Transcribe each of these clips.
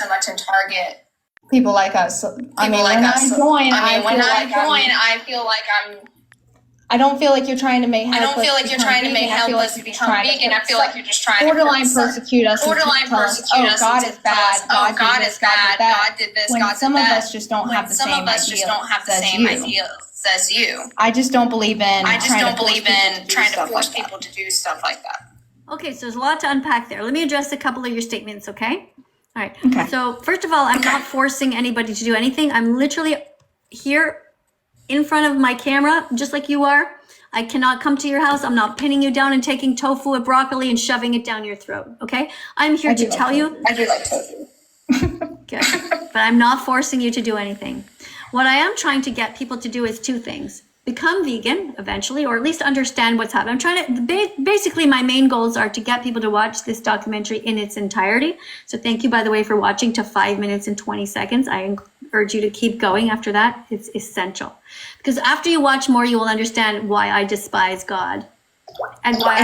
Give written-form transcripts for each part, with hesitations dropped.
so much and target people like us. I mean, when I feel like I don't feel like you're trying to make help. I don't feel like you're trying to make help us become vegan. I feel like you're just trying borderline persecute us. Borderline persecute us. God is bad. God is bad. God did this. When God some did of that. us just don't have the Some same of us just don't have the same ideals as you. I just don't believe in. I just don't believe in trying to force people to do stuff like that. Okay, so there's a lot to unpack there. Let me address a couple of your statements, okay? All right. Okay. So first of all, I'm not forcing anybody to do anything. I'm literally here in front of my camera, just like you are. I cannot come to your house. I'm not pinning you down and taking tofu with broccoli and shoving it down your throat, okay? I'm here to tell you. I do like tofu. Good. But I'm not forcing you to do anything. What I am trying to get people to do is two things. Become vegan eventually, or at least understand what's happening. I'm trying to, basically my main goals are to get people to watch this documentary in its entirety. So thank you, by the way, for watching to 5 minutes and 20 seconds. I urge you to keep going after that. It's essential. Because after you watch more, you will understand why I despise God and why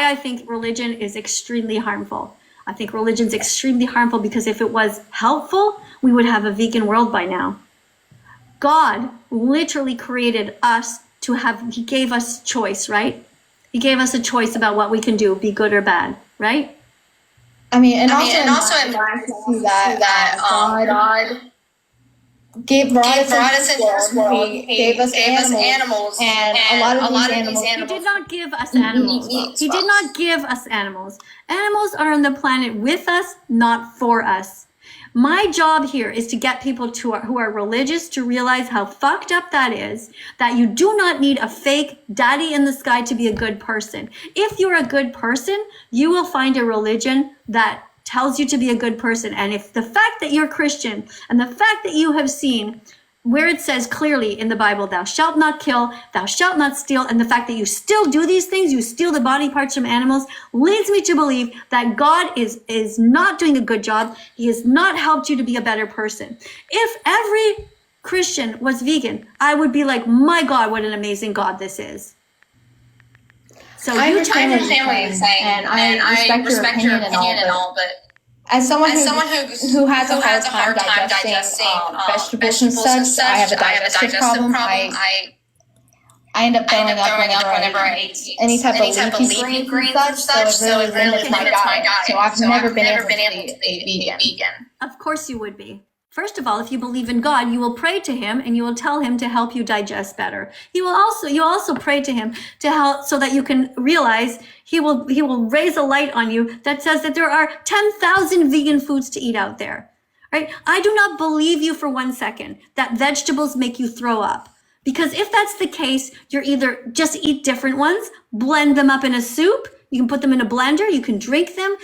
I think religion is extremely harmful. I think religion's extremely harmful because if it was helpful, we would have a vegan world by now. God literally created us to have, he gave us choice, right? He gave us a choice about what we can do, be good or bad, right? I mean, and also in that God brought us into this world. He gave us animals, and a lot of these animals. He did not give us animals. He did not give us animals. Animals are on the planet with us, not for us. My job here is to get people who are religious to realize how fucked up that is, that you do not need a fake daddy in the sky to be a good person. If you're a good person, you will find a religion that tells you to be a good person. And if the fact that you're Christian and the fact that you have seen where it says clearly in the Bible, thou shalt not kill, thou shalt not steal, and the fact that you still do these things, you steal the body parts from animals, leads me to believe that God is not doing a good job. He has not helped you to be a better person. If every Christian was vegan, I would be like, my God, what an amazing God this is. So I understand what you're saying, and I respect your opinion and all, but as someone who has a hard time digesting vegetables and such, I have a digestive problem. I end up throwing up whenever I eat any type of leafy greens and such, so it really limits my diet. So I've never been able to be vegan. Of course you would be. First of all, if you believe in God, you will pray to him and you will tell him to help you digest better. You also pray to him to help so that you can realize he will raise a light on you that says that there are 10,000 vegan foods to eat out there, right? I do not believe you for 1 second that vegetables make you throw up. Because if that's the case, you're either just eat different ones, blend them up in a soup, you can put them in a blender, you can drink them.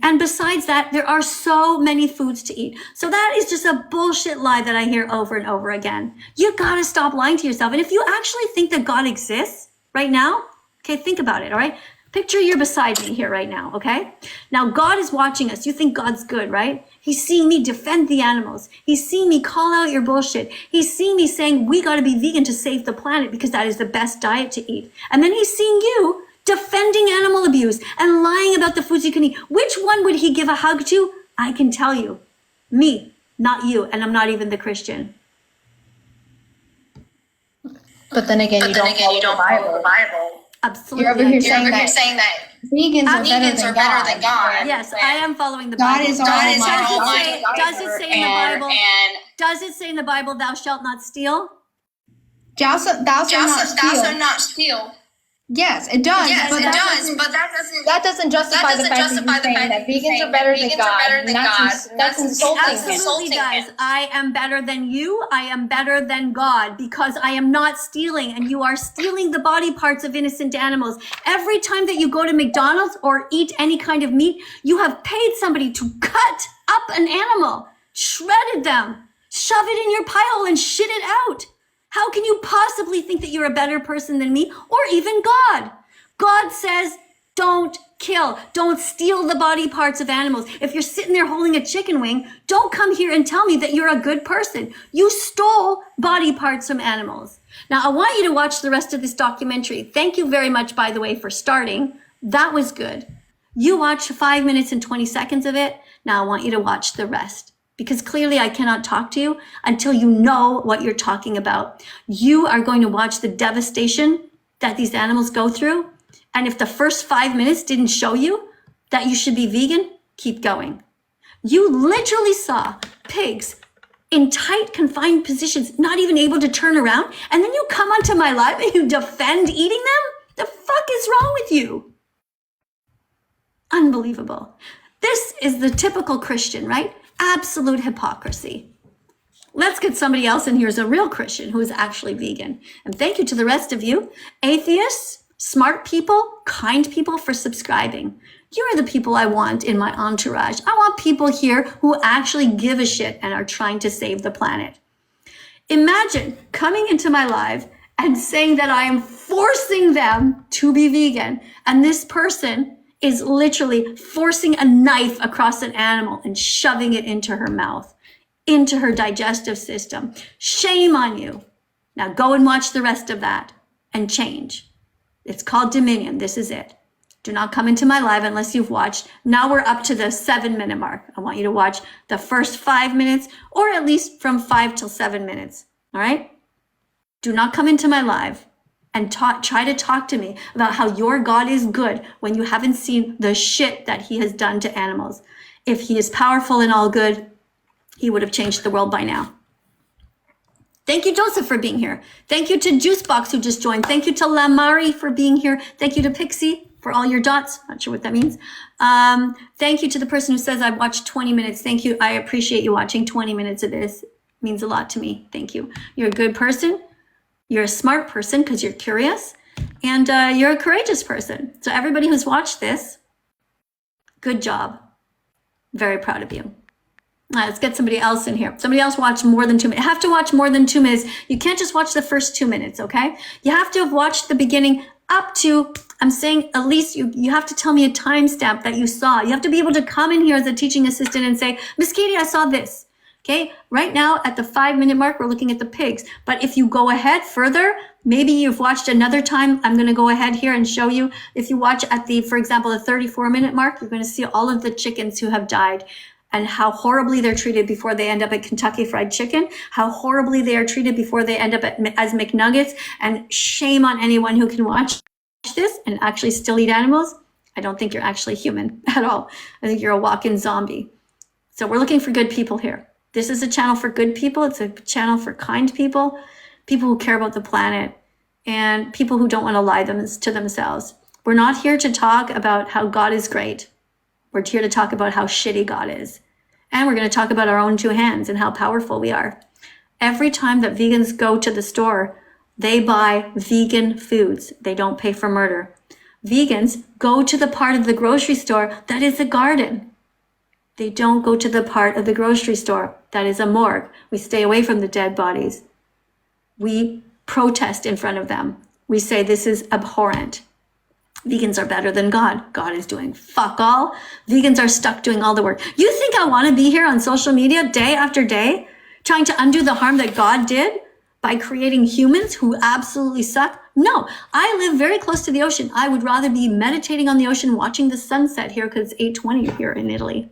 And besides that, there are so many foods to eat. So that is just a bullshit lie that I hear over and over again. You gotta stop lying to yourself. And if you actually think that God exists right now, okay, think about it, all right? Picture you're beside me here right now, okay? Now God is watching us. You think God's good, right? He's seeing me defend the animals. He's seeing me call out your bullshit. He's seeing me saying, we gotta be vegan to save the planet because that is the best diet to eat. And then he's seeing you defending animal abuse and lying about the foods you can eat. Which one would he give a hug to? I can tell you. Me, not you. And I'm not even the Christian. But then again, you don't follow the Bible. Absolutely. You're over here saying that vegans are better than God. Yes, I am following the Bible. God is Almighty. Does it say in the Bible? Does it say in the Bible, thou shalt not steal? Thou shalt not steal. Yes, it does. Yes, but that doesn't justify the fact that vegans are better than God. That's insulting. Absolutely, guys. I am better than you. I am better than God because I am not stealing, and you are stealing the body parts of innocent animals. Every time that you go to McDonald's or eat any kind of meat, you have paid somebody to cut up an animal, shredded them, shove it in your pie hole, and shit it out. How can you possibly think that you're a better person than me or even God? God says, don't kill, don't steal the body parts of animals. If you're sitting there holding a chicken wing, don't come here and tell me that you're a good person. You stole body parts from animals. Now, I want you to watch the rest of this documentary. Thank you very much, by the way, for starting. That was good. You watched 5 minutes and 20 seconds of it. Now I want you to watch the rest, because clearly I cannot talk to you until you know what you're talking about. You are going to watch the devastation that these animals go through. And if the first 5 minutes didn't show you that you should be vegan, keep going. You literally saw pigs in tight, confined positions, not even able to turn around. And then you come onto my live and you defend eating them? The fuck is wrong with you? Unbelievable. This is the typical Christian, right? Absolute hypocrisy. Let's get somebody else in here who's a real Christian who is actually vegan. And thank you to the rest of you, atheists, smart people, kind people, for subscribing. You're the people I want in my entourage. I want people here who actually give a shit and are trying to save the planet. Imagine coming into my live and saying that I am forcing them to be vegan, and this person is literally forcing a knife across an animal and shoving it into her mouth, into her digestive system. Shame on you. Now go and watch the rest of that and change. It's called Dominion. This is it. Do not come into my live unless you've watched. Now we're up to the 7-minute mark. I want you to watch the first 5 minutes, or at least from 5 till 7 minutes. All right? Do not come into my live and try to talk to me about how your God is good when you haven't seen the shit that he has done to animals. If he is powerful and all good, he would have changed the world by now. Thank you, Joseph, for being here. Thank you to Juicebox, who just joined. Thank you to Lamari for being here. Thank you to Pixie for all your dots. Not sure what that means. Thank you to the person who says I've watched 20 minutes. Thank you. I appreciate you watching 20 minutes of this. It means a lot to me. Thank you. You're a good person. You're a smart person because you're curious, and you're a courageous person. So everybody who's watched this, good job. Very proud of you. Let's get somebody else in here. Somebody else watch more than 2 minutes. You have to watch more than 2 minutes. You can't just watch the first 2 minutes, okay? You have to have watched the beginning up to, I'm saying at least you have to tell me a timestamp that you saw. You have to be able to come in here as a teaching assistant and say, Miss Katie, I saw this. Okay, right now at the 5-minute mark, we're looking at the pigs. But if you go ahead further, maybe you've watched another time. I'm going to go ahead here and show you. If you watch at the, for example, the 34-minute mark, you're going to see all of the chickens who have died and how horribly they're treated before they end up at Kentucky Fried Chicken, how horribly they are treated before they end up as McNuggets, and shame on anyone who can watch this and actually still eat animals. I don't think you're actually human at all. I think you're a walk-in zombie. So we're looking for good people here. This is a channel for good people. It's a channel for kind people, people who care about the planet, and people who don't want to lie to themselves. We're not here to talk about how God is great. We're here to talk about how shitty God is. And we're going to talk about our own 2 hands and how powerful we are. Every time that vegans go to the store, they buy vegan foods. They don't pay for murder. Vegans go to the part of the grocery store that is a garden. They don't go to the part of the grocery store that is a morgue. We stay away from the dead bodies. We protest in front of them. We say this is abhorrent. Vegans are better than God. God is doing fuck all. Vegans are stuck doing all the work. You think I want to be here on social media day after day, trying to undo the harm that God did by creating humans who absolutely suck? No, I live very close to the ocean. I would rather be meditating on the ocean, watching the sunset here because it's 8:20 here in Italy.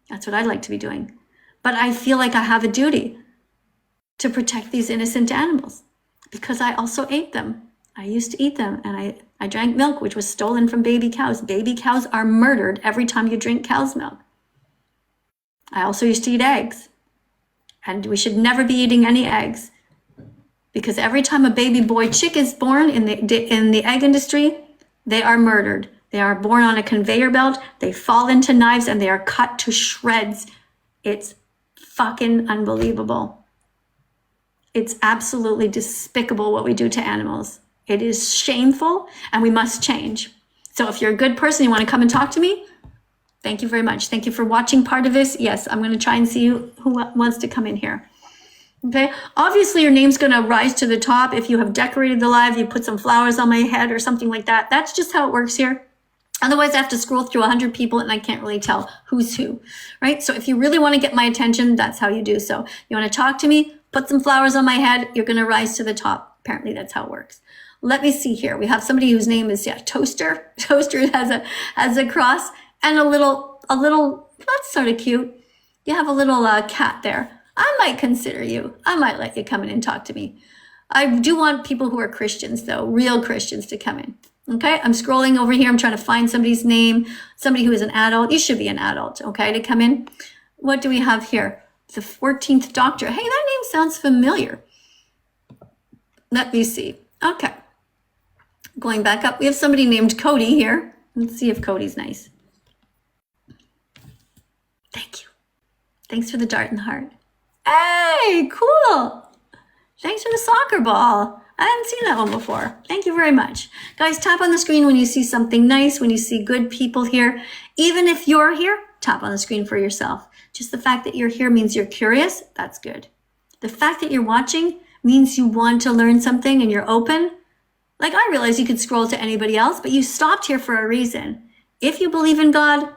That's what I'd like to be doing. But I feel like I have a duty to protect these innocent animals because I also ate them. I used to eat them, and I drank milk, which was stolen from baby cows. Baby cows are murdered every time you drink cow's milk. I also used to eat eggs, and we should never be eating any eggs because every time a baby boy chick is born in the egg industry, they are murdered. They are born on a conveyor belt, they fall into knives, and they are cut to shreds. It's fucking unbelievable. It's absolutely despicable what we do to animals. It is shameful, and we must change. So if you're a good person, you want to come and talk to me, thank you very much. Thank you for watching part of this. Yes, I'm going to try and see who wants to come in here. Okay, obviously your name's going to rise to the top if you have decorated the live, you put some flowers on my head or something like that. That's just how it works here. Otherwise, I have to scroll through 100 people and I can't really tell who's who, right? So if you really want to get my attention, that's how you do so. You want to talk to me, put some flowers on my head, you're going to rise to the top. Apparently, that's how it works. Let me see here. We have somebody whose name is Toaster. Toaster has a cross and a little That's sort of cute. You have a little cat there. I might consider you. I might let you come in and talk to me. I do want people who are Christians, though, real Christians, to come in. Okay, I'm scrolling over here. I'm trying to find somebody's name, somebody who is an adult. You should be an adult, okay, to come in. What do we have here? The 14th Doctor. Hey, that name sounds familiar. Let me see. Okay. Going back up, we have somebody named Cody here. Let's see if Cody's nice. Thank you. Thanks for the dart and the heart. Hey, cool. Thanks for the soccer ball. I hadn't seen that one before. Thank you very much. Guys, tap on the screen when you see something nice, when you see good people here. Even if you're here, tap on the screen for yourself. Just the fact that you're here means you're curious. That's good. The fact that you're watching means you want to learn something and you're open. Like, I realize you could scroll to anybody else, but you stopped here for a reason. If you believe in God,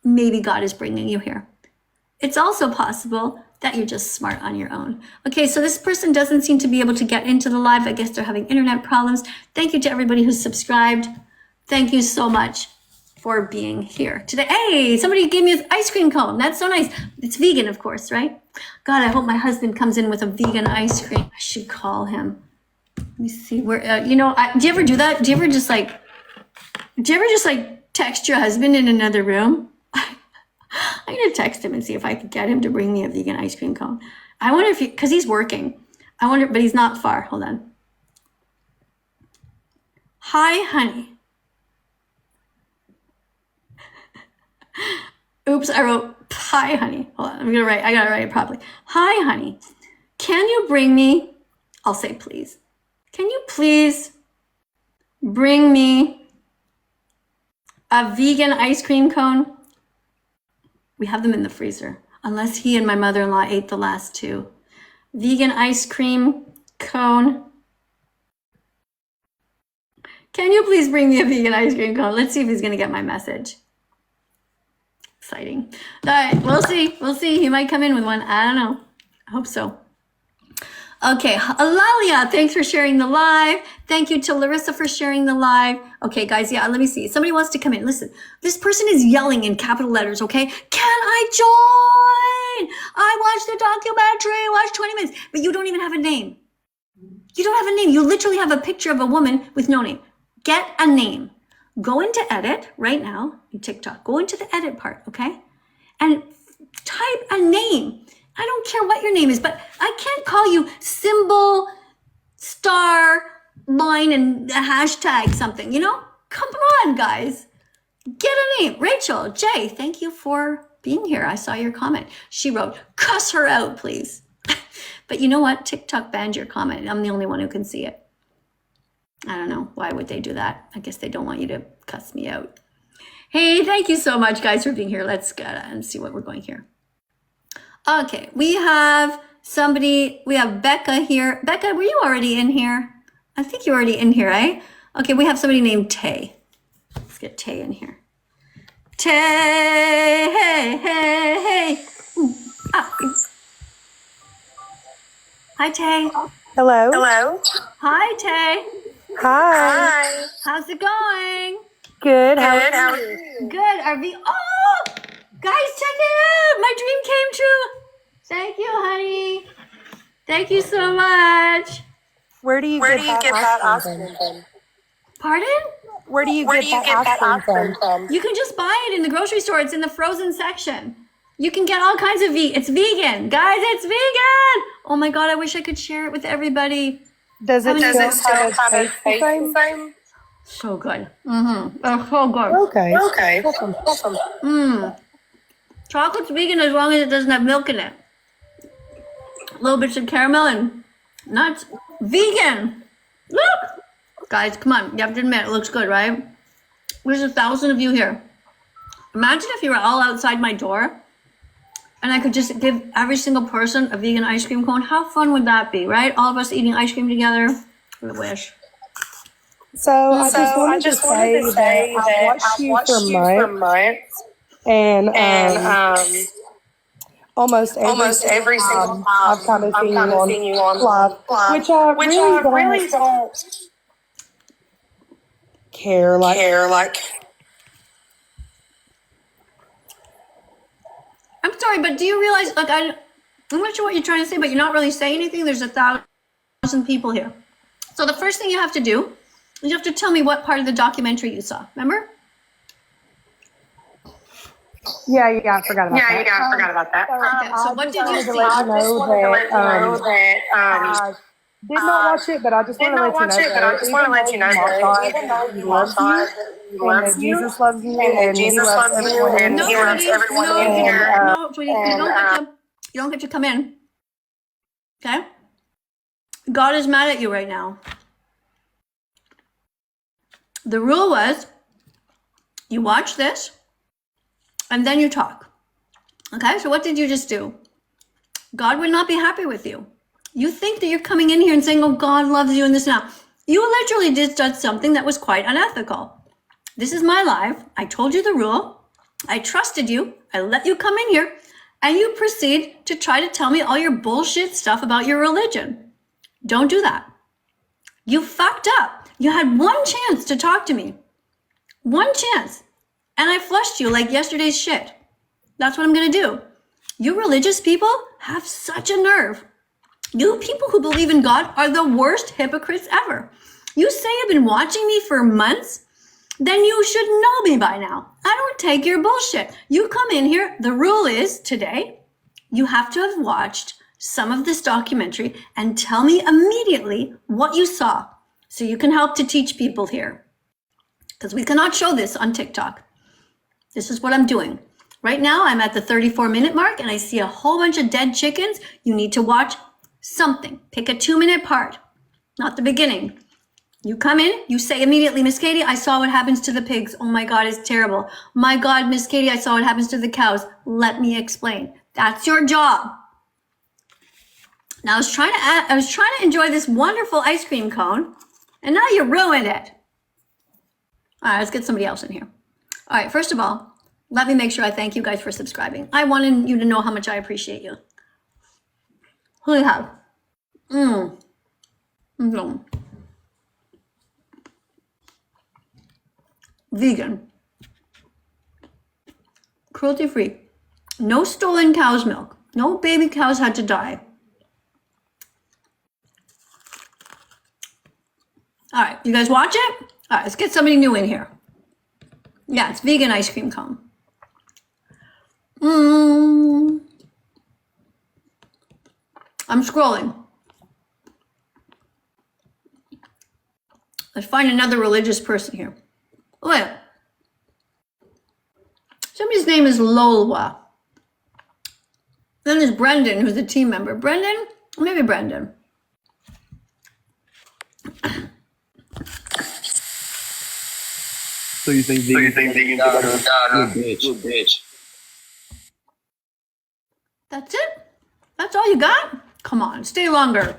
maybe God is bringing you here. It's also possible that you're just smart on your own. Okay, so this person doesn't seem to be able to get into the live. I guess they're having internet problems. Thank you to everybody who's subscribed. Thank you so much for being here today. Hey, somebody gave me an ice cream cone. That's so nice. It's vegan, of course, right? God, I hope my husband comes in with a vegan ice cream. I should call him. Let me see where, do you ever do that? Do you ever just like text your husband in another room? I'm going to text him and see if I can get him to bring me a vegan ice cream cone. I wonder if because he's working. I wonder, but he's not far. Hold on. Hi, honey. Oops, I wrote hi, honey. Hold on, I gotta write it properly. Hi, honey. Can you bring me, I'll say please. Can you please bring me a vegan ice cream cone? We have them in the freezer, unless he and my mother-in-law ate the last two. Vegan ice cream cone. Can you please bring me a vegan ice cream cone? Let's see if he's gonna get my message. Exciting. All right, we'll see. We'll see. He might come in with one. I don't know. I hope so. Okay, Alalia, thanks for sharing the live. Thank you to Larissa for sharing the live. Okay, guys, yeah, let me see. Somebody wants to come in. Listen, this person is yelling in capital letters, okay? Can I join? I watched the documentary, watched 20 minutes, but you don't even have a name. You don't have a name. You literally have a picture of a woman with no name. Get a name. Go into edit right now in TikTok. Go into the edit part, okay? And type a name. I don't care what your name is, but I can't call you symbol, star, line, and a hashtag something, you know? Come on, guys. Get a name. Rachel, Jay, thank you for being here. I saw your comment. She wrote, cuss her out, please. But you know what? TikTok banned your comment. I'm the only one who can see it. I don't know. Why would they do that? I guess they don't want you to cuss me out. Hey, thank you so much, guys, for being here. Let's go and see what we're going here. Okay, we have somebody, we have Becca here. Becca, were you already in here? I think you're already in here, eh? Okay, we have somebody named Tay. Let's get Tay in here. Tay, hey, hey, hey. Hi, Tay. Hello. Hello. Hi, Tay. Hi. How's it going? Good. How are you? Good. Oh, guys, check it out. My dream came true. Thank you, honey. Thank you so much. Where do you get that ice cream from? Pardon? Where do you get that ice cream from? You can just buy it in the grocery store. It's in the frozen section. You can get all kinds of it's vegan. Guys, it's vegan. Oh my God, I wish I could share it with everybody. Does it still have a taste the same? So good. It's so good. Okay. Awesome. Chocolate's vegan as long as it doesn't have milk in it. Little bits of caramel and nuts. Vegan. Look. Guys, come on. You have to admit, it looks good, right? There's 1,000 of you here. Imagine if you were all outside my door and I could just give every single person a vegan ice cream cone. How fun would that be, right? All of us eating ice cream together. I wish. So I just wanted to say that I've watched you for months. And almost every single time I've kind of seen you on live, which I really don't care. I'm sorry, but do you realize, like, I'm not sure what you're trying to say, but you're not really saying anything. There's 1,000 people here. So the first thing you have to do is you have to tell me what part of the documentary you saw. Remember? Yeah, I forgot about that. I forgot about that. Okay, so what did you see? I just wanted to let you know that I did not watch it, but I just want to let you know that even though you love God, He loves you, and Jesus loves you, and Jesus loves everyone, and He loves everyone in here. No, sweetie, you don't get to come in. Okay? God is mad at you right now. The rule was you watch this and then you talk. Okay? So what did you just do? God would not be happy with you. You think that you're coming in here and saying, oh, God loves you and this and that. You literally did something that was quite unethical. This is my life. I told you the rule. I trusted you. I let you come in here. And you proceed to try to tell me all your bullshit stuff about your religion. Don't do that. You fucked up. You had one chance to talk to me. One chance. And I flushed you like yesterday's shit. That's what I'm going to do. You religious people have such a nerve. You people who believe in God are the worst hypocrites ever. You say you've been watching me for months, then you should know me by now. I don't take your bullshit. You come in here, the rule is today, you have to have watched some of this documentary and tell me immediately what you saw so you can help to teach people here. Because we cannot show this on TikTok. This is what I'm doing. Right now, I'm at the 34-minute mark and I see a whole bunch of dead chickens. You need to watch something. Pick a 2-minute part, not the beginning. You come in, you say immediately, Miss Katie, I saw what happens to the pigs. Oh my God, it's terrible. My God, Miss Katie, I saw what happens to the cows. Let me explain. That's your job. Now I was trying to enjoy this wonderful ice cream cone, and now you ruined it. All right, let's get somebody else in here. All right, first of all, let me make sure I thank you guys for subscribing. I wanted you to know how much I appreciate you. Who do you have? Vegan. Cruelty-free. No stolen cow's milk. No baby cows had to die. All right, you guys watch it? All right, let's get somebody new in here. Yeah, it's vegan ice cream cone. I'm scrolling. Let's find another religious person here. Oh, wait. Somebody's name is Lolwa. Then there's Brendan, who's a team member. Brendan? Maybe Brendan. So you think vegan bitch. That's it? That's all you got? Come on, stay longer.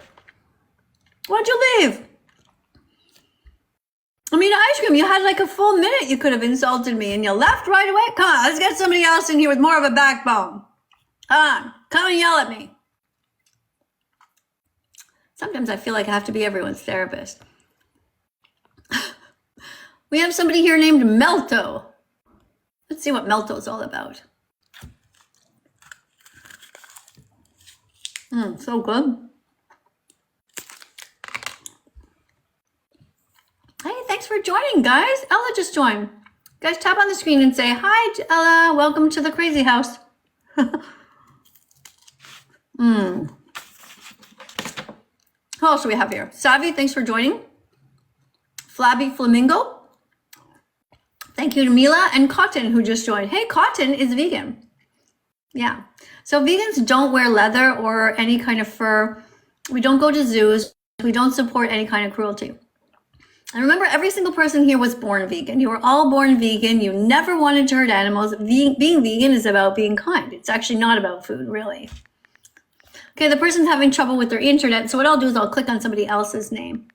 Why'd you leave? I mean, ice cream, you had like a full minute. You could have insulted me and you left right away. Come on, let's get somebody else in here with more of a backbone. Come on, come and yell at me. Sometimes I feel like I have to be everyone's therapist. We have somebody here named Melto. Let's see what Melto's all about. So good. Hey, thanks for joining, guys. Ella just joined. Guys, tap on the screen and say, hi, Ella. Welcome to the crazy house. Who else do we have here? Savvy, thanks for joining. Flabby Flamingo. Thank you to Mila and Cotton, who just joined. Hey, Cotton is vegan. Yeah. So vegans don't wear leather or any kind of fur. We don't go to zoos. We don't support any kind of cruelty. And remember, every single person here was born vegan. You were all born vegan. You never wanted to hurt animals. Being vegan is about being kind. It's actually not about food, really. Okay, the person's having trouble with their internet. So what I'll do is I'll click on somebody else's name.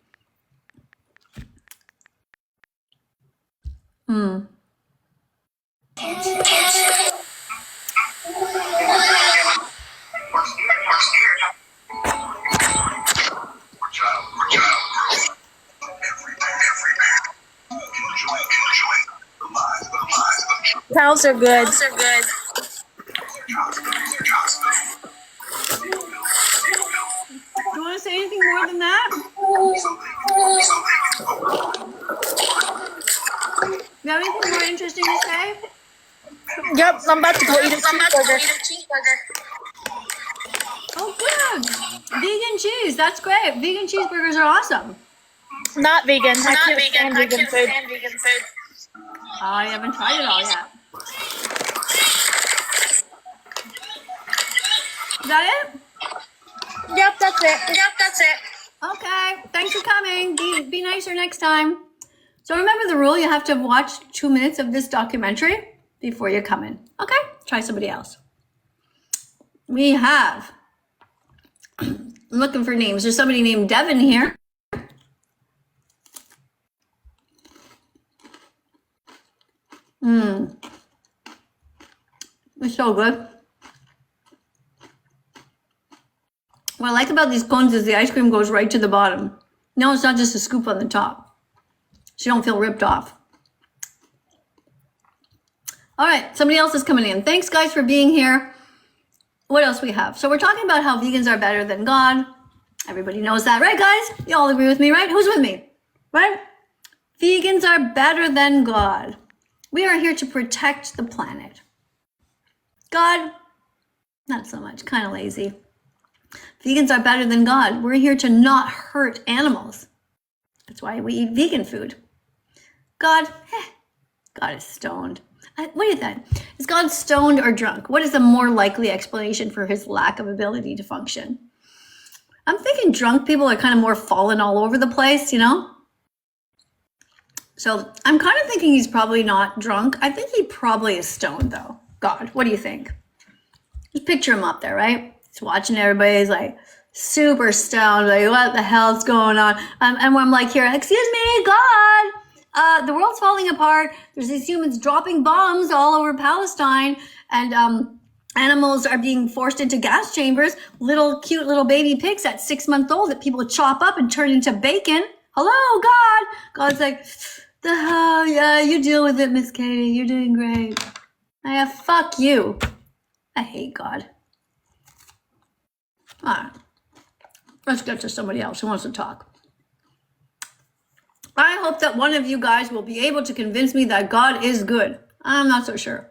Cows are good. Do you want to say anything more than that? You have anything more interesting to say? Yep, I'm about to go eat a cheeseburger. Oh, good. Vegan cheese. That's great. Vegan cheeseburgers are awesome. Not vegan. I can't stand vegan food. I haven't tried it all yet. Is that it? Yep, that's it. Okay. Thanks for coming. Be nicer next time. So remember the rule. You have to watch 2 minutes of this documentary before you come in. Okay? Try somebody else. We have... I'm looking for names. There's somebody named Devin here. It's so good. What I like about these cones is the ice cream goes right to the bottom. No, it's not just a scoop on the top. So you don't feel ripped off. All right, somebody else is coming in. Thanks, guys, for being here. What else we have? So we're talking about how vegans are better than God. Everybody knows that, right, guys? You all agree with me, right? Who's with me? Right? Vegans are better than God. We are here to protect the planet. God, not so much, kind of lazy. Vegans are better than God. We're here to not hurt animals. That's why we eat vegan food. God, God is stoned. What do you think? Is God stoned or drunk? What is the more likely explanation for his lack of ability to function? I'm thinking drunk people are kind of more fallen all over the place, you know? So I'm kind of thinking he's probably not drunk. I think he probably is stoned though. God, what do you think? Just picture him up there, right? He's watching everybody. He's like super stoned. Like, what the hell's going on? And I'm like here, excuse me, God. The world's falling apart. There's these humans dropping bombs all over Palestine, and animals are being forced into gas chambers. Cute little baby pigs at 6 months old that people chop up and turn into bacon. Hello, God. God's like, the hell? Yeah, you deal with it, Miss Katie. You're doing great. Fuck you. I hate God. All right. Let's get to somebody else who wants to talk. I hope that one of you guys will be able to convince me that God is good. I'm not so sure.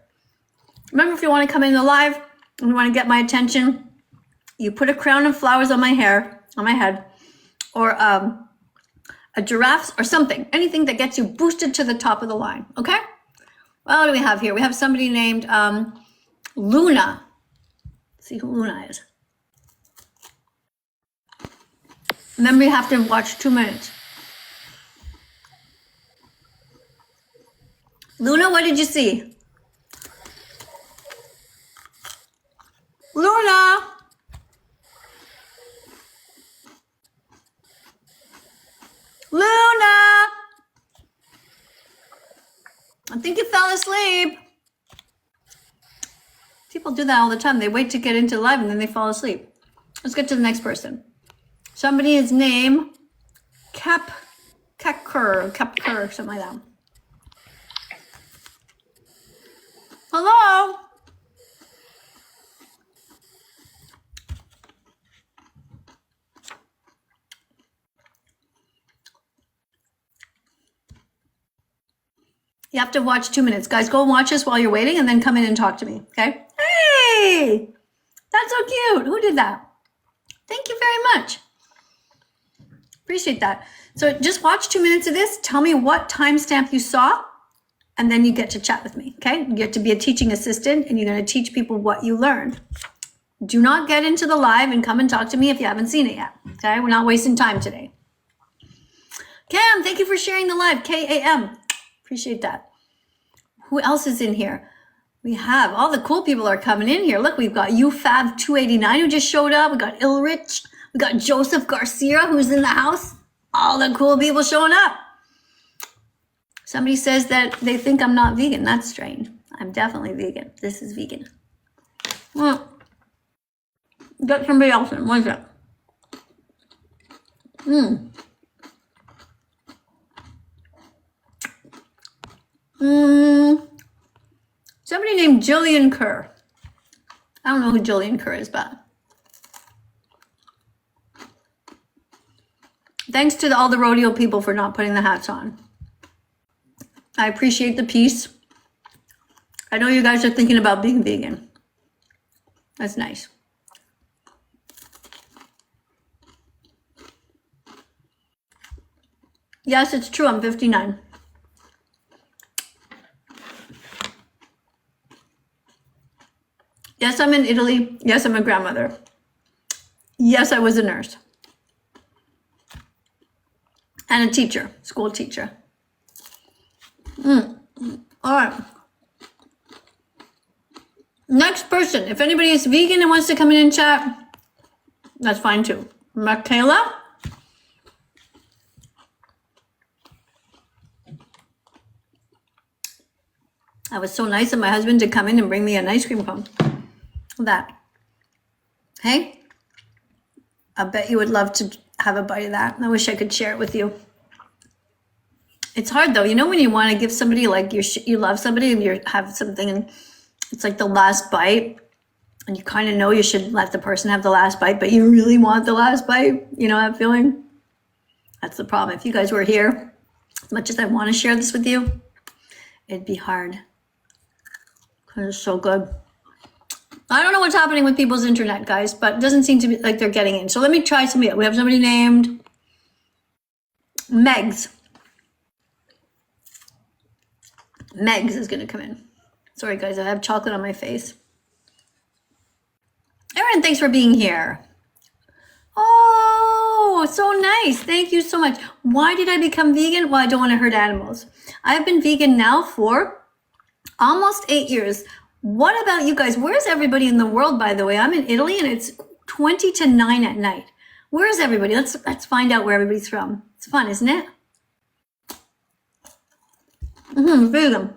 Remember, if you want to come in the live and you want to get my attention, you put a crown of flowers on my head, or a giraffe or something, anything that gets you boosted to the top of the line, okay? Well, what do we have here? We have somebody named Luna. Let's see who Luna is. Remember, you have to watch 2 minutes. Luna, what did you see? Luna! Luna! I think you fell asleep. People do that all the time. They wait to get into live and then they fall asleep. Let's get to the next person. Somebody is named Kepker, something like that. Hello? You have to watch 2 minutes. Guys, go and watch this while you're waiting and then come in and talk to me, okay? Hey! That's so cute. Who did that? Thank you very much. Appreciate that. So just watch 2 minutes of this. Tell me what timestamp you saw, and then you get to chat with me, okay? You get to be a teaching assistant, and you're going to teach people what you learned. Do not get into the live and come and talk to me if you haven't seen it yet, okay? We're not wasting time today. Cam, thank you for sharing the live. K-A-M. Appreciate that. Who else is in here? We have all the cool people are coming in here. Look, we've got UFAV289 who just showed up. We got Ilrich. We got Joseph Garcia who's in the house. All the cool people showing up. Somebody says that they think I'm not vegan. That's strange. I'm definitely vegan. This is vegan. Well, get somebody else in. What is that? Somebody named Jillian Kerr. I don't know who Jillian Kerr is, but thanks to all the rodeo people for not putting the hats on. I appreciate the peace. I know you guys are thinking about being vegan. That's nice. Yes, it's true. I'm 59. Yes, I'm in Italy. Yes, I'm a grandmother. Yes, I was a nurse. And a teacher, school teacher. All right. Next person. If anybody is vegan and wants to come in and chat, that's fine too. Michaela. That was so nice of my husband to come in and bring me an ice cream cone. That. Hey, I bet you would love to have a bite of that. I wish I could share it with you. It's hard though. You know when you want to give somebody, like you love somebody and you have something and it's like the last bite and you kind of know you should let the person have the last bite, but you really want the last bite. You know that feeling? That's the problem. If you guys were here, as much as I want to share this with you, it'd be hard. Because it's so good. I don't know what's happening with people's internet, guys, but it doesn't seem to be like they're getting in. So let me try somebody else. We have somebody named Megs. Megs is going to come in. Sorry, guys, I have chocolate on my face. Erin, thanks for being here. Oh, so nice. Thank you so much. Why did I become vegan? Well, I don't want to hurt animals. I've been vegan now for almost 8 years. What about you guys? Where's everybody in the world, by the way? I'm in Italy and it's 20 to 9 at night. Where's everybody? Let's find out where everybody's from. It's fun, isn't it? Vegan.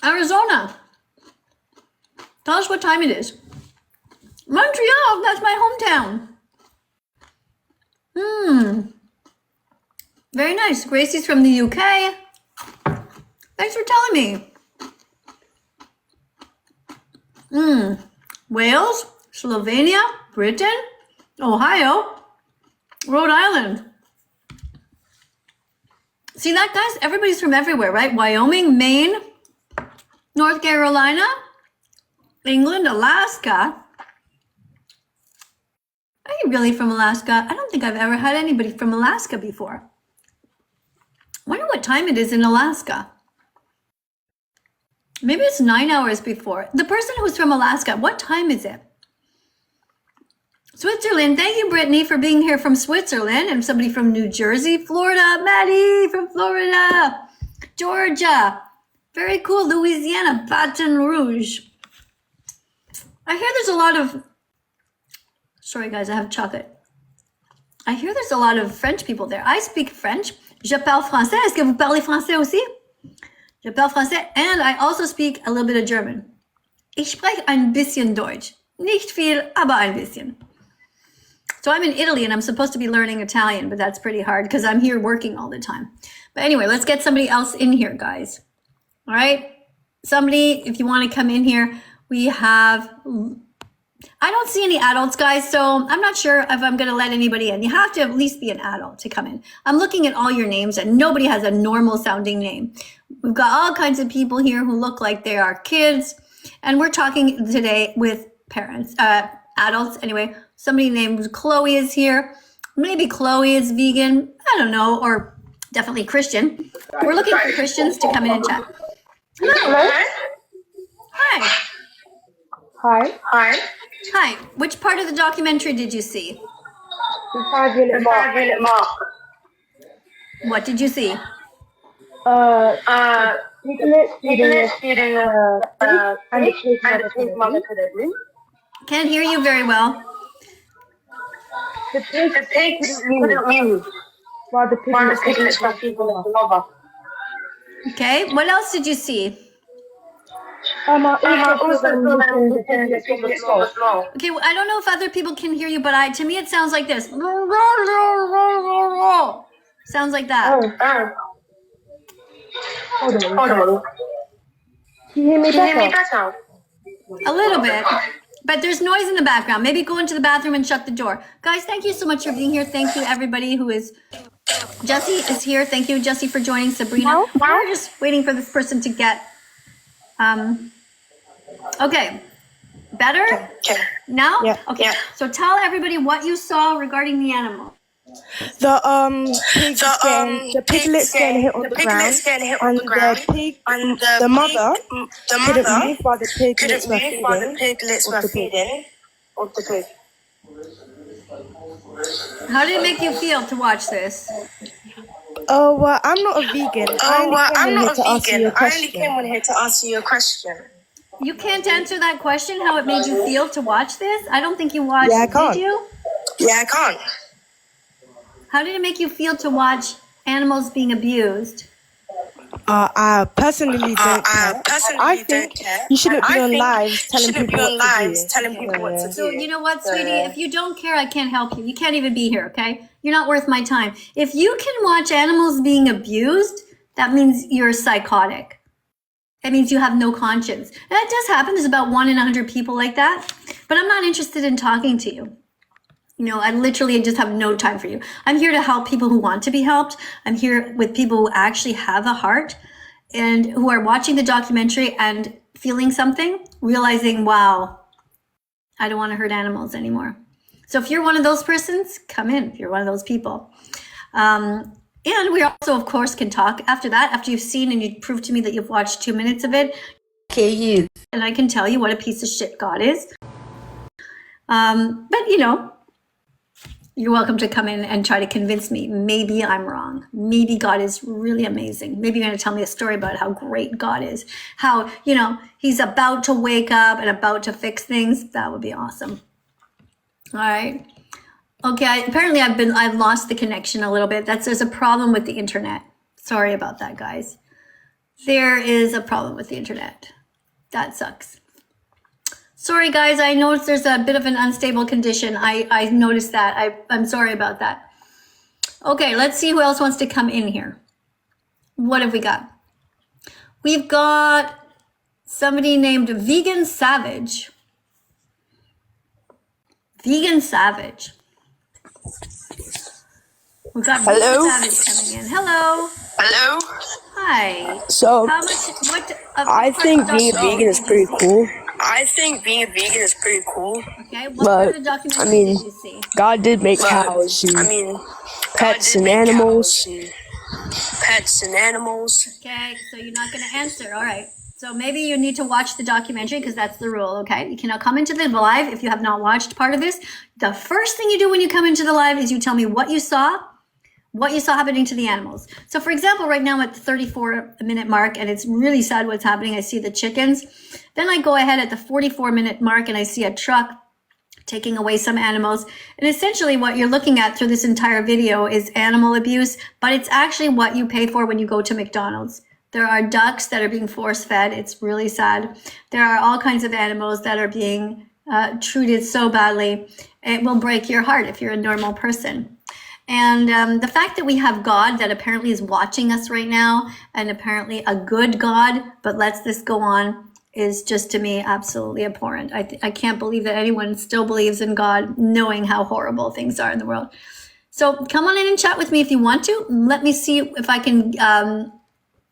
Arizona. Tell us what time it is. Montreal, that's my hometown. Very nice. Gracie's from the UK. Thanks for telling me. Wales, Slovenia, Britain, Ohio, Rhode Island. See that, guys? Everybody's from everywhere, right? Wyoming, Maine, North Carolina, England, Alaska. Are you really from Alaska? I don't think I've ever had anybody from Alaska before. I wonder what time it is in Alaska. Maybe it's 9 hours before. The person who's from Alaska, what time is it? Switzerland. Thank you, Brittany, for being here from Switzerland. And somebody from New Jersey, Florida. Maddie from Florida. Georgia. Very cool. Louisiana, Baton Rouge. I hear there's a lot of... Sorry, guys, I have chocolate. I hear there's a lot of French people there. I speak French. Je parle français. Est-ce que vous parlez français aussi? Je parle français. And I also speak a little bit of German. Ich spreche ein bisschen Deutsch. Nicht viel, aber ein bisschen. So I'm in Italy and I'm supposed to be learning Italian, but that's pretty hard because I'm here working all the time. But anyway, let's get somebody else in here, guys. All right? Somebody, if you want to come in here, we have... I don't see any adults, guys, so I'm not sure if I'm going to let anybody in. You have to at least be an adult to come in. I'm looking at all your names, and nobody has a normal-sounding name. We've got all kinds of people here who look like they are kids, and we're talking today with parents, adults. Anyway, somebody named Chloe is here. Maybe Chloe is vegan. I don't know, or definitely Christian. We're looking for Christians to come in and chat. Hello. Hi. Hi. Hi. Which part of the documentary did you see? The 5-minute mark. What did you see? Piglet eating and the pig mother to the room. Can't hear you very well. The pig couldn't move while the piglet struck people over. Okay. What else did you see? I also the piglet slow. Okay, well, I don't know if other people can hear you, but to me it sounds like this. Sounds like that. Hold on. Can you hear me Can you hear me better? better? A little bit. But there's noise in the background. Maybe go into the bathroom and shut the door. Guys, thank you so much for being here. Thank you, everybody who is. Jesse is here. Thank you, Jesse, for joining. Sabrina. No. We're just waiting for this person to get. Okay. Better? Okay. Now? Yeah. Okay. Yeah. So tell everybody what you saw regarding the animal. The piglet's getting hit on the ground, and the mother couldn't move while the piglets were feeding. How did it make you feel to watch this? Oh well, I'm not a vegan. I only came on here to ask you a question. You can't answer that question, how it made you feel to watch this? I don't think you watched, Yeah, I can't. did you? Yeah, I can't. How did it make you feel to watch animals being abused? I personally don't care. I think you shouldn't be on live telling people what to do. So you know what, sweetie? If you don't care, I can't help you. You can't even be here, okay? You're not worth my time. If you can watch animals being abused, that means you're psychotic. That means you have no conscience. And that does happen. There's about 1 in 100 people like that. But I'm not interested in talking to you. You know, I literally just have no time for you. I'm here to help people who want to be helped. I'm here with people who actually have a heart and who are watching the documentary and feeling something, realizing, wow, I don't want to hurt animals anymore. So if you're one of those persons, come in. If you're one of those people. And we also, of course, can talk after that, after you've seen and you prove to me that you've watched 2 minutes of it. Okay, you. And I can tell you what a piece of shit God is. But, you know, you're welcome to come in and try to convince me. Maybe I'm wrong. Maybe God is really amazing. Maybe you're going to tell me a story about how great God is. How, you know, he's about to wake up and about to fix things. That would be awesome. All right. Okay, apparently I've lost the connection a little bit. There's a problem with the internet. Sorry about that, guys. There is a problem with the internet. That sucks. Sorry, guys. I noticed there's a bit of an unstable condition. I noticed that. I'm sorry about that. Okay, let's see who else wants to come in here. What have we got? We've got somebody named Vegan Savage. Vegan Savage. We've got Hello? Vegan Savage coming in. Hello. Hello? Hi. So, How much? What? I think being a vegan is pretty cool, I think being a vegan is pretty cool. Okay. What part of the but documentary I mean, did you see? God did make cows and pets and animals. Pets and animals. Okay. So you're not going to answer. All right. So maybe you need to watch the documentary because that's the rule. Okay. You cannot come into the live if you have not watched part of this. The first thing you do when you come into the live is you tell me what you saw happening to the animals. So for example, right now I'm at the 34-minute mark and it's really sad what's happening. I see the chickens. Then I go ahead at the 44-minute mark and I see a truck taking away some animals. And essentially what you're looking at through this entire video is animal abuse, but it's actually what you pay for when you go to McDonald's. There are ducks that are being force fed. It's really sad. There are all kinds of animals that are being treated so badly. It will break your heart if you're a normal person. And the fact that we have God that apparently is watching us right now, and apparently a good God, but lets this go on, is just to me absolutely abhorrent. I can't believe that anyone still believes in God, knowing how horrible things are in the world. So come on in and chat with me if you want to. Let me see if I can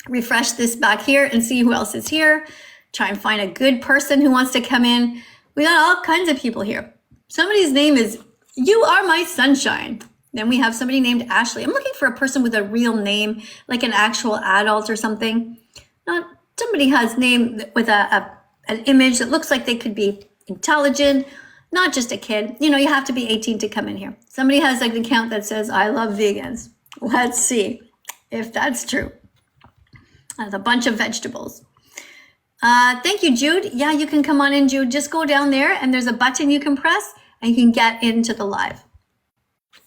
refresh this back here and see who else is here. Try and find a good person who wants to come in. We got all kinds of people here. Somebody's name is You Are My Sunshine. Then we have somebody named Ashley. I'm looking for a person with a real name, like an actual adult or something. Not somebody has name with an image that looks like they could be intelligent, not just a kid. You know, you have to be 18 to come in here. Somebody has like an account that says, I love vegans. Let's see if that's true. That's a bunch of vegetables. Thank you, Jude. Yeah, you can come on in, Jude. Just go down there and there's a button you can press and you can get into the live.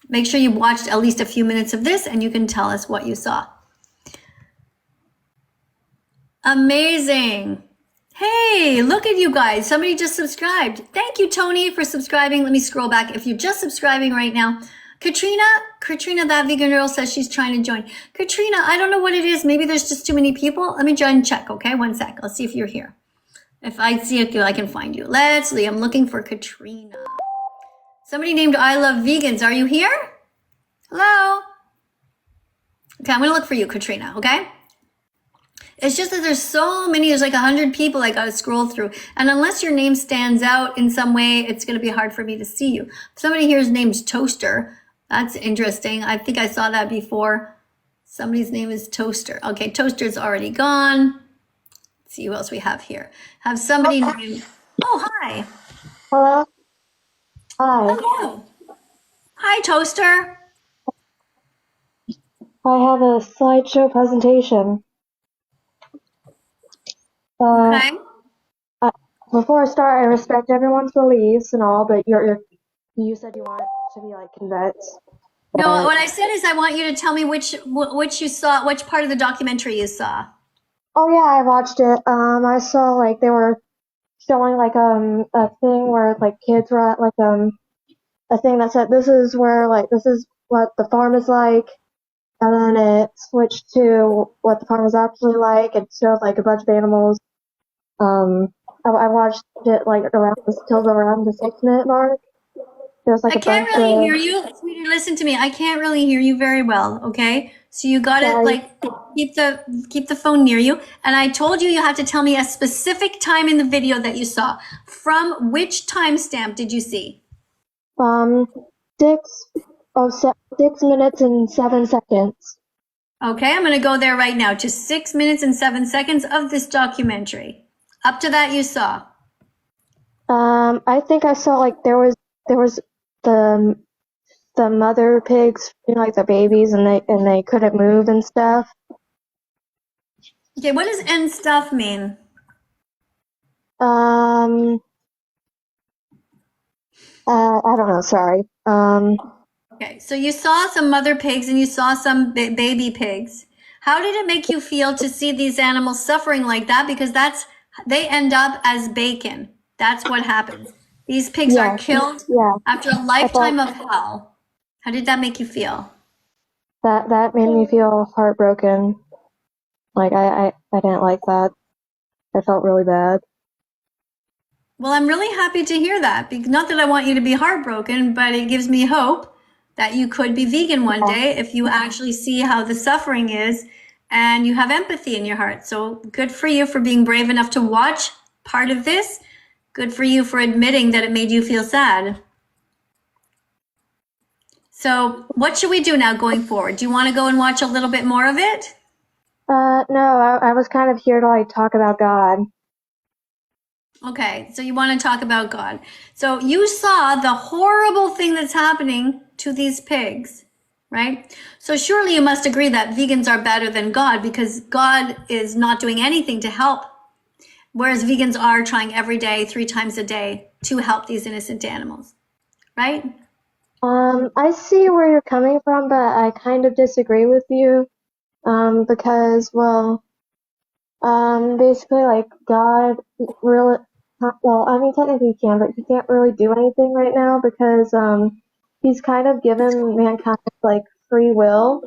Make sure you watched at least a few minutes of this and you can tell us what you saw. Amazing. Hey, look at you guys. Somebody just subscribed. Thank you, Tony, for subscribing. Let me scroll back. If you're just subscribing right now, Katrina, that vegan girl says she's trying to join. Katrina, I don't know what it is. Maybe there's just too many people. Let me try and check, okay? 1 sec. Let's see if you're here. If I see you, I can find you. Leslie, I'm looking for Katrina. Somebody named I Love Vegans. Are you here? Hello? Okay, I'm going to look for you, Katrina, okay? It's just that there's so many, there's like 100 people I got to scroll through. And unless your name stands out in some way, it's going to be hard for me to see you. Somebody here's named Toaster. That's interesting. I think I saw that before. Somebody's name is Toaster. Okay, Toaster's already gone. Let's see who else we have here. Have somebody named, oh, hi. Hello? Hi. Hello. Hi, Toaster. I have a slideshow presentation. Okay. Before I start, I respect everyone's beliefs and all, but you said you want to be like convinced. No, what I said is I want you to tell me which you saw, which part of the documentary you saw. Oh yeah, I watched it. I saw like they were showing like a thing where like kids were at like a thing that said this is what the farm is like, and then it switched to what the farm is actually like. It showed like a bunch of animals. I watched it like till around the 6-minute mark. There's like I can't really hear you. Sweetie, listen to me. I can't really hear you very well, okay? So you gotta like keep the phone near you. And I told you you have to tell me a specific time in the video that you saw. From which timestamp did you see? 6 minutes and 7 seconds. Okay, I'm gonna go there right now to 6 minutes and 7 seconds of this documentary. Up to that you saw. I think I saw like there was the mother pigs, like the babies, and they couldn't move and stuff. Okay, what does "and stuff" mean? I don't know. Sorry. Okay, so you saw some mother pigs and you saw some baby pigs. How did it make you feel to see these animals suffering like that? Because they end up as bacon. That's what happens. These pigs are killed after a lifetime of hell. How did that make you feel? That made me feel heartbroken. Like I didn't like that. I felt really bad. Well, I'm really happy to hear that. Not that I want you to be heartbroken, but it gives me hope that you could be vegan one day if you actually see how the suffering is and you have empathy in your heart. So good for you for being brave enough to watch part of this. Good for you for admitting that it made you feel sad. So what should we do now going forward? Do you want to go and watch a little bit more of it? No, I was kind of here to like talk about God. Okay, so you want to talk about God. So you saw the horrible thing that's happening to these pigs, right? So surely you must agree that vegans are better than God because God is not doing anything to help, whereas vegans are trying every day, 3 times a day to help these innocent animals, right? I see where you're coming from, but I kind of disagree with you, because, well, basically, like, God really, well, I mean, technically he can, but he can't really do anything right now because, he's kind of given mankind, like, free will.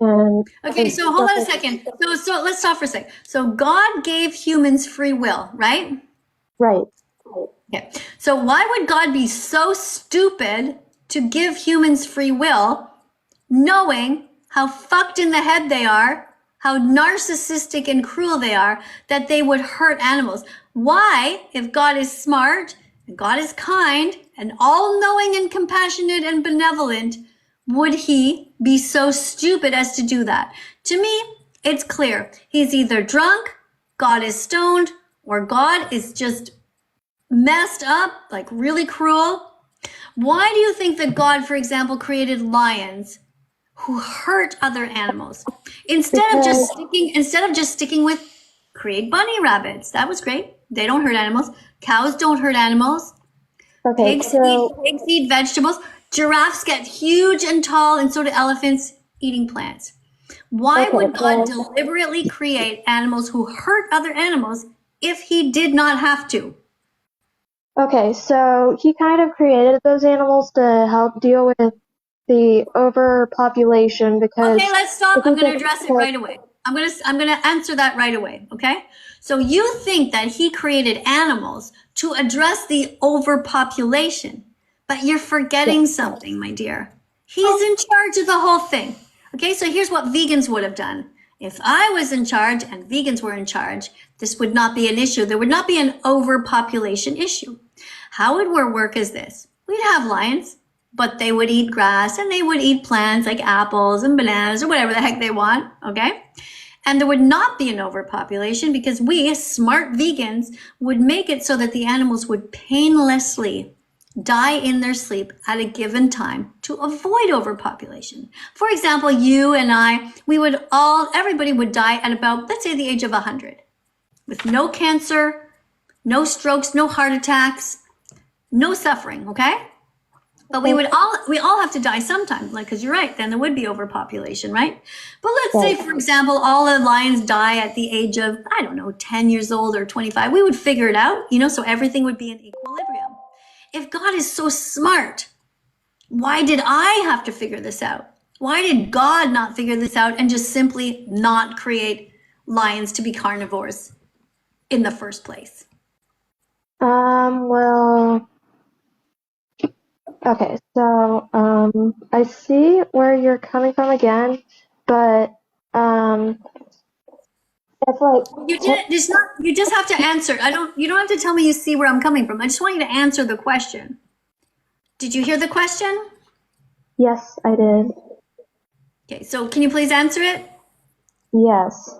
And okay, so hold on a second. So let's stop for a second. So God gave humans free will, right? Right. Okay. So why would God be so stupid to give humans free will, knowing how fucked in the head they are, how narcissistic and cruel they are, that they would hurt animals? Why, if God is smart, and God is kind, and all-knowing and compassionate and benevolent, would he be so stupid as to do that? To me, it's clear. He's either drunk, God is stoned, or God is just messed up, like really cruel. Why do you think that God, for example, created lions who hurt other animals instead of just sticking with create bunny rabbits? That was great. They don't hurt animals. Cows don't hurt animals. Okay, Pigs eat vegetables. Giraffes get huge and tall, and so do elephants eating plants. Why would God deliberately create animals who hurt other animals if he did not have to? Okay, so he kind of created those animals to help deal with the overpopulation because Okay, let's stop. I I'm think going to it's address it right away. I'm going to answer that right away. Okay. So you think that he created animals to address the overpopulation, but you're forgetting something, my dear. He's in charge of the whole thing. Okay. So here's what vegans would have done. If I was in charge and vegans were in charge, this would not be an issue. There would not be an overpopulation issue. How it would work is this. We'd have lions, but they would eat grass and they would eat plants like apples and bananas or whatever the heck they want, okay? And there would not be an overpopulation because we, smart vegans, would make it so that the animals would painlessly die in their sleep at a given time to avoid overpopulation. For example, you and I, everybody would die at about, let's say, the age of 100, with no cancer, no strokes, no heart attacks, no suffering, okay? But we all have to die sometime, like, because you're right, then there would be overpopulation, right? But let's say, for example, all the lions die at the age of, I don't know, 10 years old or 25. We would figure it out, so everything would be in equilibrium. If God is so smart, why did I have to figure this out? Why did God not figure this out and just simply not create lions to be carnivores in the first place? Well, okay, so I see where you're coming from again, but it's like you just have to answer. You don't have to tell me you see where I'm coming from. I just want you to answer the question. Did you hear the question? yes, I did. Okay, so can you please answer it? Yes.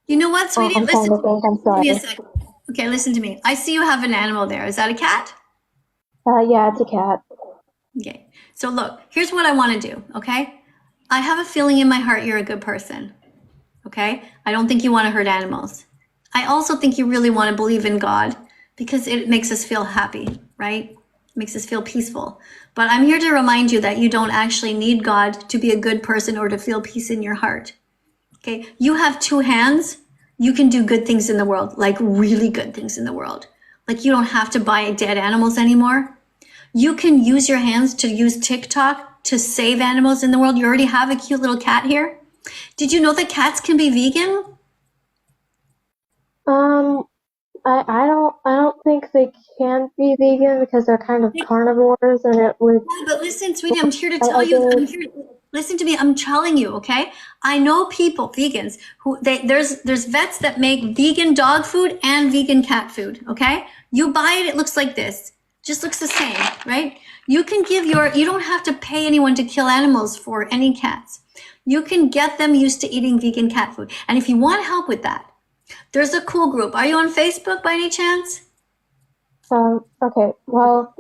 You know what, sweetie? I'm trying to think. I'm Give me a sorry. second. Okay, listen to me. I see you have an animal there. Is that a cat? Yeah, it's a cat. Okay. So look, here's what I want to do, okay? I have a feeling in my heart you're a good person, okay? I don't think you want to hurt animals. I also think you really want to believe in God because it makes us feel happy, right? It makes us feel peaceful. But I'm here to remind you that you don't actually need God to be a good person or to feel peace in your heart. Okay, you have two hands. You can do good things in the world, like really good things in the world. Like you don't have to buy dead animals anymore. You can use your hands to use TikTok to save animals in the world. You already have a cute little cat here. Did you know that cats can be vegan? I don't think they can be vegan because they're kind of carnivores, and it would. Yeah, but listen, sweetie, I'm here to tell you. Listen to me. I'm telling you, okay? I know people, vegans, who there's vets that make vegan dog food and vegan cat food. Okay, you buy it, it looks like this. Just looks the same, right? You can you don't have to pay anyone to kill animals for any cats. You can get them used to eating vegan cat food. And if you want help with that, there's a cool group. Are you on Facebook by any chance? Okay. Well,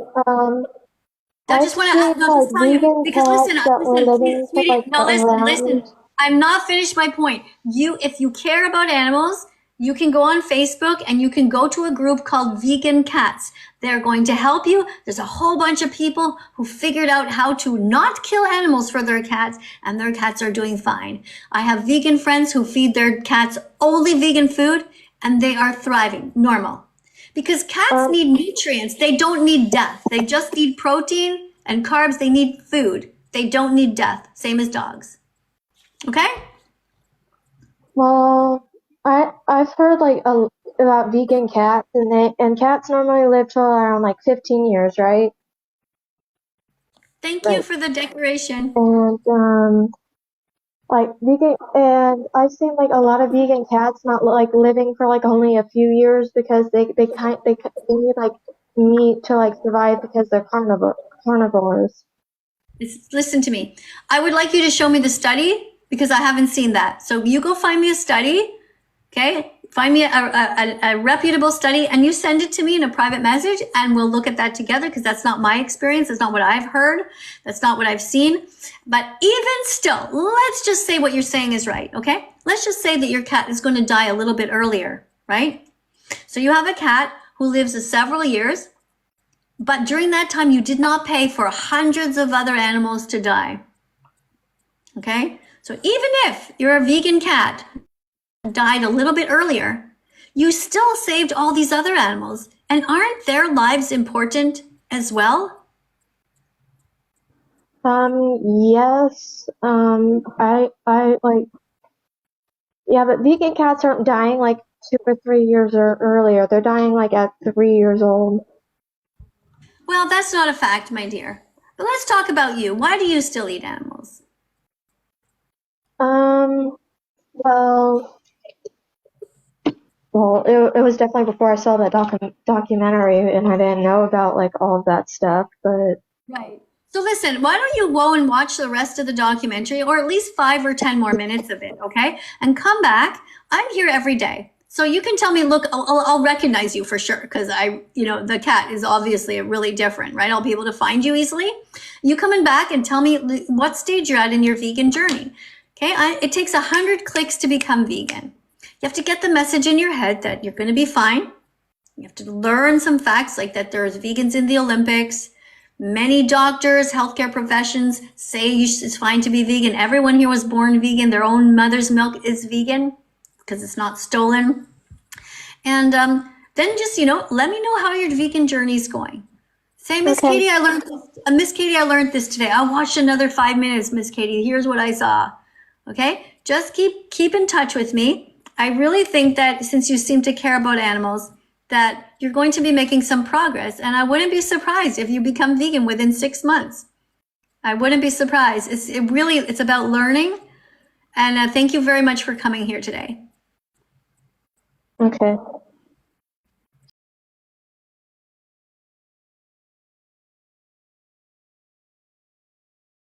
I just want to tell you because listen, sweetie, no, listen. I'm not finished my point. If you care about animals, you can go on Facebook and you can go to a group called Vegan Cats. They're going to help you. There's a whole bunch of people who figured out how to not kill animals for their cats, and their cats are doing fine. I have vegan friends who feed their cats only vegan food, and they are thriving, normal. Because cats need nutrients. They don't need death. They just need protein and carbs. They need food. They don't need death. Same as dogs. Okay? Well, I've heard about vegan cats, and cats normally live till around 15 years, right? Thank you for the decoration. And vegan, and I've seen a lot of vegan cats not living for only a few years because they need meat to survive because they're carnivores. Listen to me. I would like you to show me the study because I haven't seen that. So you go find me a study, okay? Find me a reputable study and you send it to me in a private message and we'll look at that together because that's not my experience. That's not what I've heard. That's not what I've seen. But even still, let's just say what you're saying is right, okay? Let's just say that your cat is going to die a little bit earlier, right? So you have a cat who lives several years, but during that time, you did not pay for hundreds of other animals to die, okay? So even if you're a vegan cat, died a little bit earlier, you still saved all these other animals. And aren't their lives important as well? Yes. I like, yeah, but vegan cats aren't dying like 2 or 3 years or earlier. They're dying like at 3 years old. Well, that's not a fact, my dear. But let's talk about you. Why do you still eat animals? Well, it was definitely before I saw that documentary, and I didn't know about like all of that stuff, but. Right. So listen, why don't you go and watch the rest of the documentary, or at least 5 or 10 more minutes of it, okay? And come back. I'm here every day. So you can tell me, look, I'll recognize you for sure, because the cat is obviously really different, right? I'll be able to find you easily. You coming back and tell me what stage you're at in your vegan journey, okay? It takes 100 clicks to become vegan. You have to get the message in your head that you're going to be fine. You have to learn some facts, like that there's vegans in the Olympics. Many doctors, healthcare professions say it's fine to be vegan. Everyone here was born vegan. Their own mother's milk is vegan because it's not stolen. And then just, let me know how your vegan journey is going. Say, Miss Katie, I learned this today. I watched another 5 minutes, Miss Katie. Here's what I saw. Okay? Just keep in touch with me. I really think that since you seem to care about animals, that you're going to be making some progress. And I wouldn't be surprised if you become vegan within 6 months. I wouldn't be surprised. It's about learning. And thank you very much for coming here today. Okay.